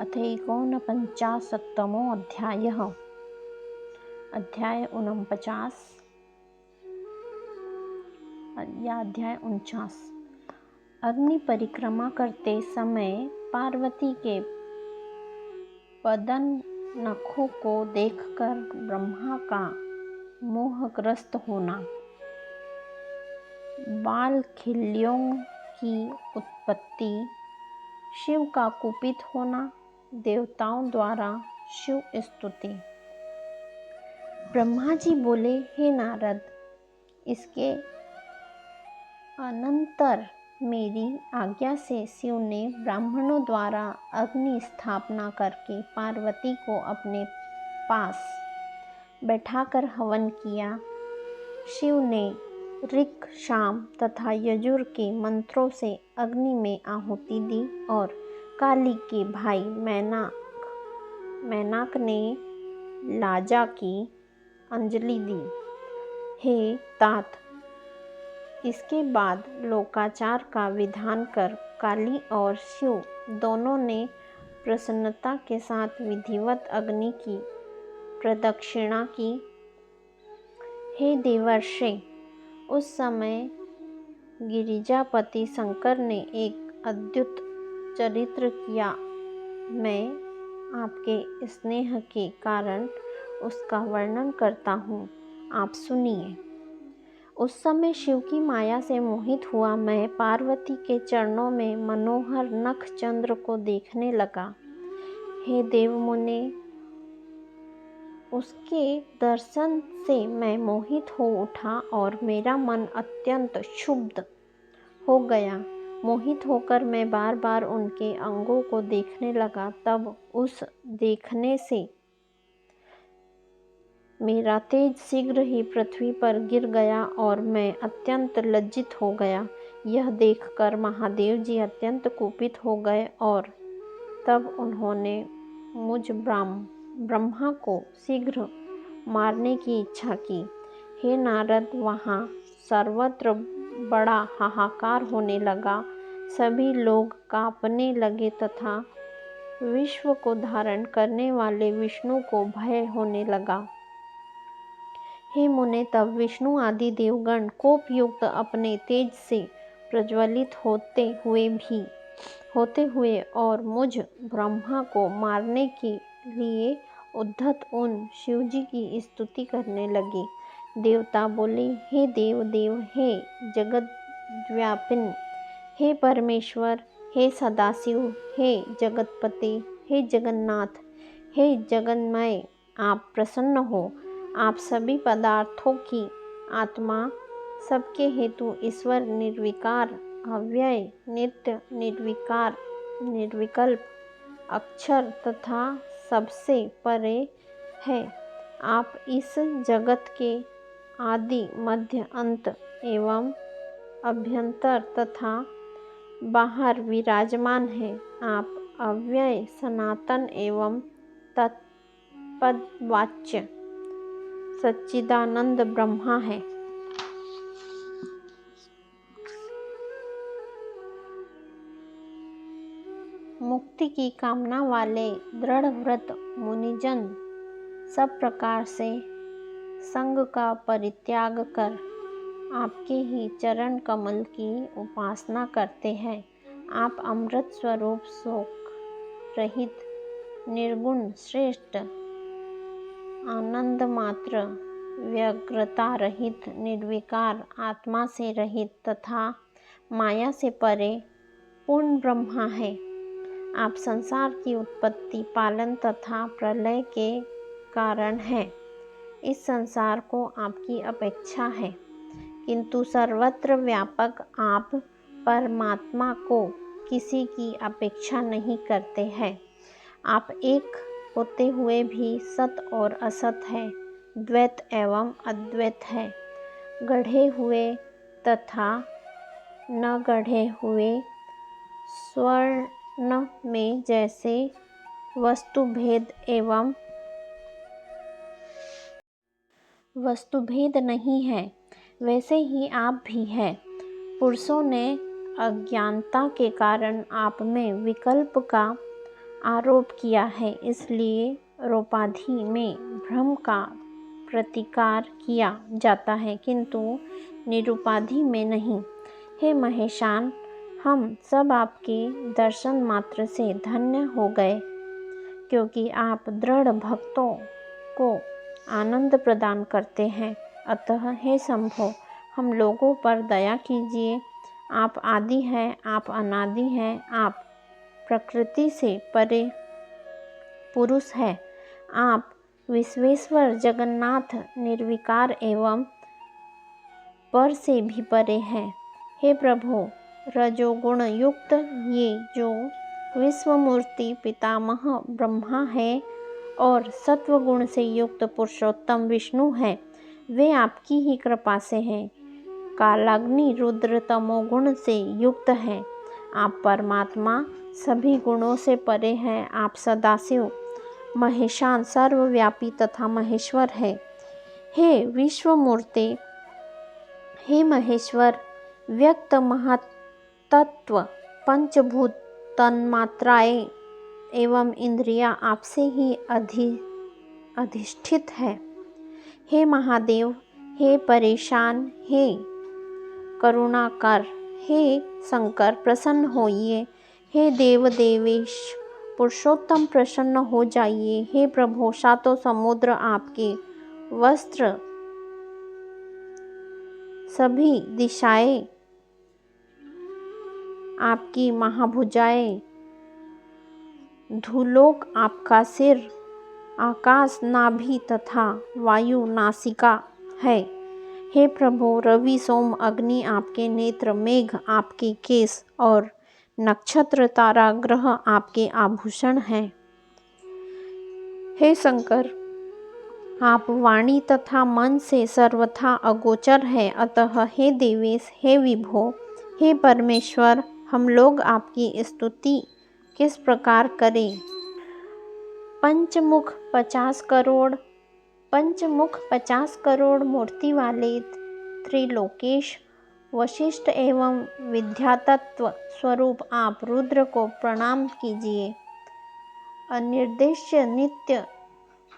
अथैकोनपञ्चाशत्तमो अध्यायः। अध्याय 49 या अध्याय 49। अग्नि परिक्रमा करते समय पार्वती के बदन नखों को देखकर ब्रह्मा का मोहग्रस्त होना, बाल खिल्लियों की उत्पत्ति, शिव का कुपित होना, देवताओं द्वारा शिव स्तुति। ब्रह्मा जी बोले, हे नारद, इसके अनंतर मेरी आज्ञा से शिव ने ब्राह्मणों द्वारा अग्नि स्थापना करके पार्वती को अपने पास बैठाकर हवन किया। शिव ने ऋक्, शाम तथा यजुर के मंत्रों से अग्नि में आहुति दी और काली के भाई मैनाक ने लाजा की अंजलि दी। हे तात, इसके बाद लोकाचार का विधान कर काली और शिव दोनों ने प्रसन्नता के साथ विधिवत अग्नि की प्रदक्षिणा की। हे देवर्षि, उस समय गिरिजापति शंकर ने एक अद्भुत चरित्र किया। मैं आपके स्नेह के कारण उसका वर्णन करता हूँ, आप सुनिए। उस समय शिव की माया से मोहित हुआ मैं पार्वती के चरणों में मनोहर नख चंद्र को देखने लगा। हे देव मुने, उसके दर्शन से मैं मोहित हो उठा और मेरा मन अत्यंत क्षुब्ध हो गया। मोहित होकर मैं बार बार उनके अंगों को देखने लगा। तब उस देखने से मेरा तेज शीघ्र ही पृथ्वी पर गिर गया और मैं अत्यंत लज्जित हो गया। यह देखकर महादेव जी अत्यंत कुपित हो गए और तब उन्होंने मुझ ब्रह्मा को शीघ्र मारने की इच्छा की। हे नारद, वहाँ सर्वत्र बड़ा हाहाकार होने लगा। सभी लोग कांपने लगे तथा विश्व को धारण करने वाले विष्णु को भय होने लगा। हे मुने, तब विष्णु आदि देवगण कोप युक्त अपने तेज से प्रज्वलित होते हुए और मुझ ब्रह्मा को मारने के लिए उद्धत उन शिवजी की स्तुति करने लगे। देवता बोले, हे देव, हे जगद्व्यापिन, हे परमेश्वर, हे सदाशिव, हे जगतपति, हे जगन्नाथ, हे जगन्मय, आप प्रसन्न हो। आप सभी पदार्थों की आत्मा, सबके हेतु ईश्वर, निर्विकार, अव्यय, नित्य, निर्विकार, निर्विकल्प, अक्षर तथा सबसे परे है। आप इस जगत के आदि, मध्य, अंत एवं अभ्यंतर तथा बाहर विराजमान हैं। आप अव्यय, सनातन एवं तत्पदवाच्य सच्चिदानंद ब्रह्मा है। मुक्ति की कामना वाले दृढ़ व्रत मुनिजन सब प्रकार से संग का परित्याग कर आपके ही चरण कमल की उपासना करते हैं। आप अमृत स्वरूप, शोक रहित, निर्गुण, श्रेष्ठ, आनंद मात्र, व्यग्रता रहित, निर्विकार, आत्मा से रहित तथा माया से परे पूर्ण ब्रह्मा है। आप संसार की उत्पत्ति, पालन तथा प्रलय के कारण हैं। इस संसार को आपकी अपेक्षा है, किंतु सर्वत्र व्यापक आप परमात्मा को किसी की अपेक्षा नहीं करते हैं। आप एक होते हुए भी सत और असत है, द्वैत एवं अद्वैत है, गढ़े हुए तथा न गढ़े हुए, स्वर्ण में जैसे वस्तुभेद नहीं है, वैसे ही आप भी हैं। पुरुषों ने अज्ञानता के कारण आप में विकल्प का आरोप किया है, इसलिए रूपाधि में भ्रम का प्रतिकार किया जाता है, किंतु निरूपाधि में नहीं। हे महेशान, हम सब आपके दर्शन मात्र से धन्य हो गए, क्योंकि आप दृढ़ भक्तों को आनंद प्रदान करते हैं। अतः हे शंभो, हम लोगों पर दया कीजिए। आप आदि हैं, आप अनादि हैं, आप प्रकृति से परे पुरुष हैं, आप विश्वेश्वर जगन्नाथ निर्विकार एवं पर से भी परे हैं। हे प्रभु, रजोगुण युक्त ये जो विश्वमूर्ति पितामह ब्रह्मा है और सत्वगुण से युक्त पुरुषोत्तम विष्णु है, वे आपकी ही कृपा से हैं। कालाग्नि रुद्र तमोगुण से युक्त हैं। आप परमात्मा सभी गुणों से परे हैं। आप सदाशिव महेशान सर्वव्यापी तथा महेश्वर है। हे विश्वमूर्ति, हे महेश्वर, व्यक्त महातत्व पंचभूत तन्मात्राएं एवं इंद्रियां आपसे ही अधिष्ठित है। हे महादेव, हे परेशान, हे करुणाकर, हे शंकर प्रसन्न होइए। हे देव देवेश पुरुषोत्तम प्रसन्न हो जाइए। हे प्रभु, सातों समुद्र आपके वस्त्र, सभी दिशाएं आपकी महाभुजाएं, धूलोक आपका सिर, आकाश नाभि तथा वायु नासिका है। हे प्रभु, रवि सोम अग्नि आपके नेत्र, मेघ आपके केश और नक्षत्र तारा ग्रह आपके आभूषण हैं। हे शंकर, आप वाणी तथा मन से सर्वथा अगोचर है। अतः हे देवेश, हे विभो, हे परमेश्वर, हम लोग आपकी स्तुति किस प्रकार करें। पंचमुख 50 करोड़ मूर्ति वाले त्रिलोकेश वशिष्ठ एवं विद्यातत्व स्वरूप आप रुद्र को प्रणाम कीजिए। अनिर्देश्य नित्य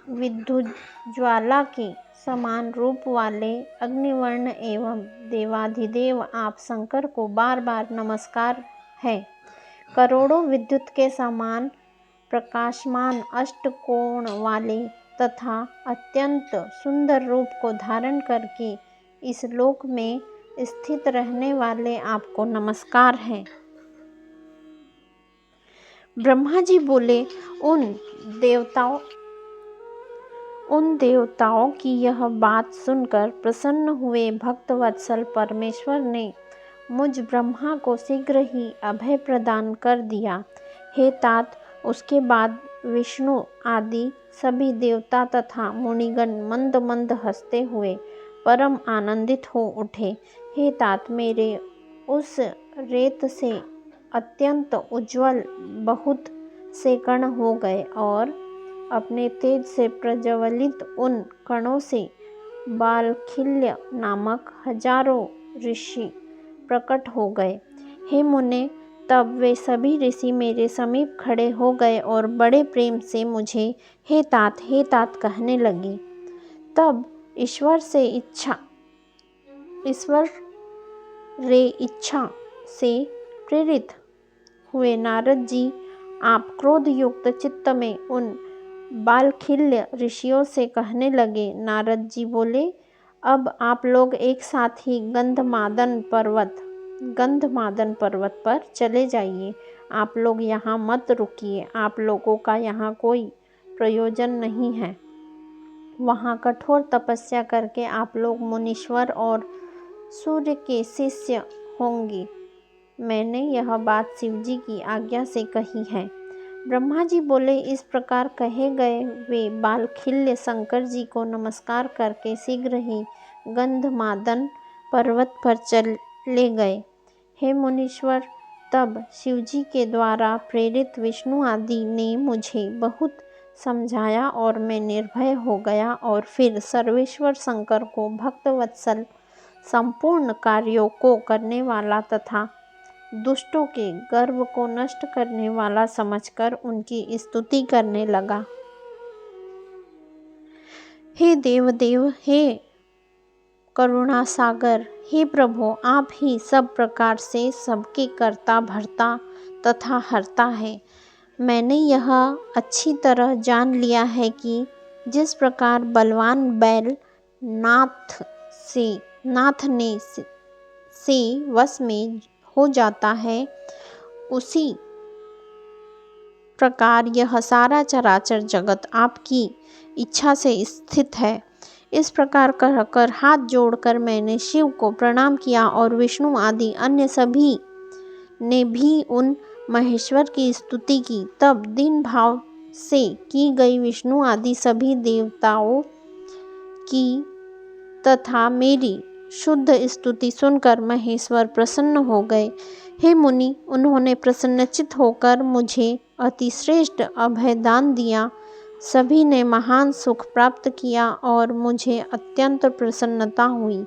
विद्युज्ज्वाला के समान रूप वाले अग्निवर्ण एवं देवाधिदेव आप शंकर को बार बार नमस्कार है। करोड़ों विद्युत के समान प्रकाशमान अष्टकोण वाले तथा अत्यंत सुंदर रूप को धारण करके इस लोक में स्थित रहने वाले आपको नमस्कार है। ब्रह्मा जी बोले, उन देवताओं की यह बात सुनकर प्रसन्न हुए भक्तवत्सल परमेश्वर ने मुझ ब्रह्मा को शीघ्र ही अभय प्रदान कर दिया। हे तात, उसके बाद विष्णु आदि सभी देवता तथा मुनिगण मंद मंद हंसते हुए परम आनंदित हो उठे। हे तात, मेरे उस रेत से अत्यंत उज्ज्वल बहुत से कण हो गए और अपने तेज से प्रज्वलित उन कणों से बालखिल्य नामक हजारों ऋषि प्रकट हो गए। हे मुने, तब वे सभी ऋषि मेरे समीप खड़े हो गए और बड़े प्रेम से मुझे हे तात कहने लगे। तब ईश्वर इच्छा से प्रेरित हुए नारद जी, आप क्रोध युक्त चित्त में उन बालखिल्य ऋषियों से कहने लगे। नारद जी बोले, अब आप लोग एक साथ ही गंधमादन पर्वत पर चले जाइए। आप लोग यहाँ मत रुकिए। आप लोगों का यहाँ कोई प्रयोजन नहीं है। वहाँ कठोर तपस्या करके आप लोग मुनीश्वर और सूर्य के शिष्य होंगे। मैंने यह बात शिवजी की आज्ञा से कही है। ब्रह्मा जी बोले, इस प्रकार कहे गए वे बालखिल्य शंकर जी को नमस्कार करके शीघ्र ही गंधमादन पर्वत पर चले गए। हे मुनीश्वर, तब शिवजी के द्वारा प्रेरित विष्णु आदि ने मुझे बहुत समझाया और मैं निर्भय हो गया और फिर सर्वेश्वर शंकर को भक्तवत्सल, संपूर्ण कार्यों को करने वाला तथा दुष्टों के गर्व को नष्ट करने वाला समझकर उनकी स्तुति करने लगा। हे देवदेव, हे करुणा सागर, हे प्रभु, आप ही सब प्रकार से सबके कर्ता भरता तथा हरता है। मैंने यह अच्छी तरह जान लिया है कि जिस प्रकार बलवान बैल नाथने से वश में हो जाता है, उसी प्रकार यह सारा चराचर जगत आपकी इच्छा से स्थित है। इस प्रकार कहकर हाथ जोड़कर मैंने शिव को प्रणाम किया और विष्णु आदि अन्य सभी ने भी उन महेश्वर की स्तुति की। तब दीन भाव से की गई विष्णु आदि सभी देवताओं की तथा मेरी शुद्ध स्तुति सुनकर महेश्वर प्रसन्न हो गए। हे मुनि, उन्होंने प्रसन्नचित्त होकर मुझे अतिश्रेष्ठ अभयदान दिया। सभी ने महान सुख प्राप्त किया और मुझे अत्यंत प्रसन्नता हुई।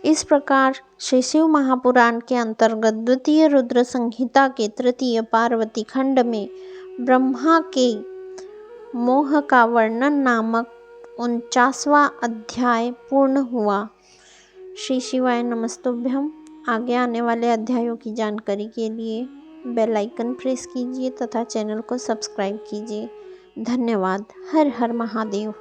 इस प्रकार श्री शिव महापुराण के अंतर्गत द्वितीय रुद्र संहिता के तृतीय पार्वती खंड में ब्रह्मा के मोह का वर्णन नामक 49वां अध्याय पूर्ण हुआ। श्री शिवाय नमस्तुभ्यम। आगे आने वाले अध्यायों की जानकारी के लिए बेल आइकन प्रेस कीजिए तथा चैनल को सब्सक्राइब कीजिए। धन्यवाद। हर हर महादेव।